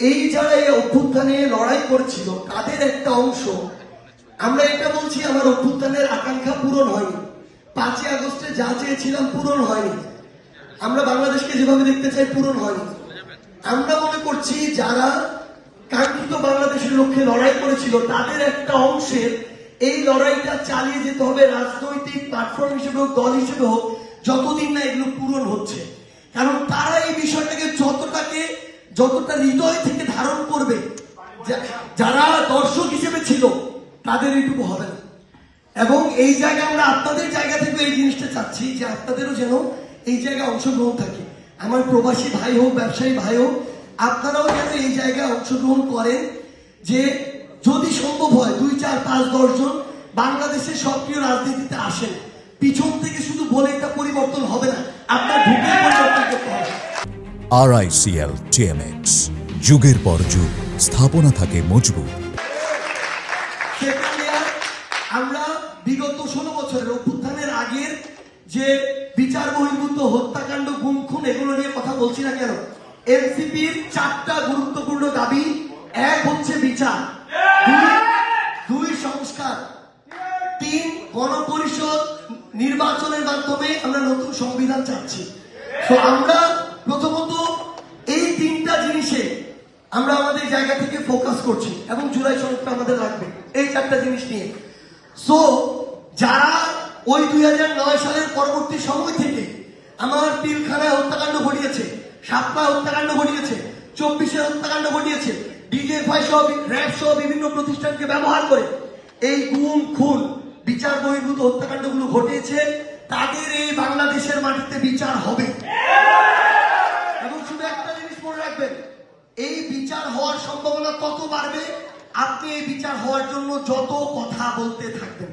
এই যারা এই অভ্যুত্থানে লড়াই করছিল তাদের একটা অংশ, আমরা এটা বলছি আমার অভ্যুত্থানের আকাঙ্ক্ষা পূরণ হয়নি, 5ই আগস্টে যা চেয়েছিলাম পূরণ হয়নি, আমরা বাংলাদেশকে যেভাবে দেখতে চাই পূরণ হয়নি। আমরা মনে করছি যারা কাঙ্ক্ষিত বাংলাদেশের লক্ষ্যে লড়াই করেছিল তাদের একটা অংশের এই লড়াইটা চালিয়ে যেতে হবে রাজনৈতিক প্ল্যাটফর্ম হিসেবে হোক, দল হিসেবে হোক, যতদিন না এগুলো পূরণ হচ্ছে। কারণ তারা এই বিষয়টাকে যতটা হৃদয় থেকে ধারণ করবে, যারা দর্শক হিসেবে ছিল তাদের এইটুকু হবে না। এবং এই জায়গায় আমরা আপনাদের জায়গা থেকে এই জিনিসটা চাচ্ছি যে আপনাদেরও যেন এই জায়গায় অংশগ্রহণ থাকে। আমার প্রবাসী ভাই হোক, ব্যবসায়ী ভাই হোক, আপনারাও যেন এই জায়গায় অংশগ্রহণ করেন, যে যদি সম্ভব হয় 2, 4, 5, 10 জন বাংলাদেশের সক্রিয় রাজনীতিতে আসেন। পিছন থেকে শুধু বলে এটা পরিবর্তন হবে না, আপনার ঢুকে পরিবর্তন করতে হবে। RICL TMX, যুগের পর যুগ স্থাপনা থাকে মজবুত। আমরা বিগত 16 বছরের অভ্যুত্থানের আগের যে বিচার বহির্ভূত হত্যাকাণ্ড, গুম খুন, এগুলো নিয়ে কথা বলছি না কেন? এনসিপির 4টা গুরুত্বপূর্ণ দাবি। 1 হচ্ছে বিচার, 2 সংস্কার, 3 গণপরিষদ নির্বাচনের মাধ্যমে আমরা নতুন সংবিধান চাচ্ছি। তো আমরা প্রথমত এই 3টা জিনিসে আমরা আমাদের জায়গা থেকে ফোকাস করছি এবং জুলাই সনদটা আমাদের লাগবে এই 4টা জিনিস নিয়ে। সো যারা ওই 2009 সালের পরবর্তী সময় থেকে আমার পিলখানায় হত্যাকাণ্ড ঘটিয়েছে, সাতপায় হত্যাকাণ্ড ঘটিয়েছে, 24-এ হত্যাকাণ্ড ঘটিয়েছে, ডিজিএফআই সহ র্যাব সহ বিভিন্ন প্রতিষ্ঠানকে ব্যবহার করে এই গুম খুন বিচার বহির্ভূত হত্যাকাণ্ডগুলো ঘটিয়েছে, তাদের এই বাংলাদেশের মাটিতে বিচার হবে। এবং শুধু একটা জিনিস মনে রাখবেন, এই বিচার হওয়ার সম্ভাবনা তত বাড়বে আপনি এই বিচার হওয়ার জন্য যত কথা বলতে থাকবেন।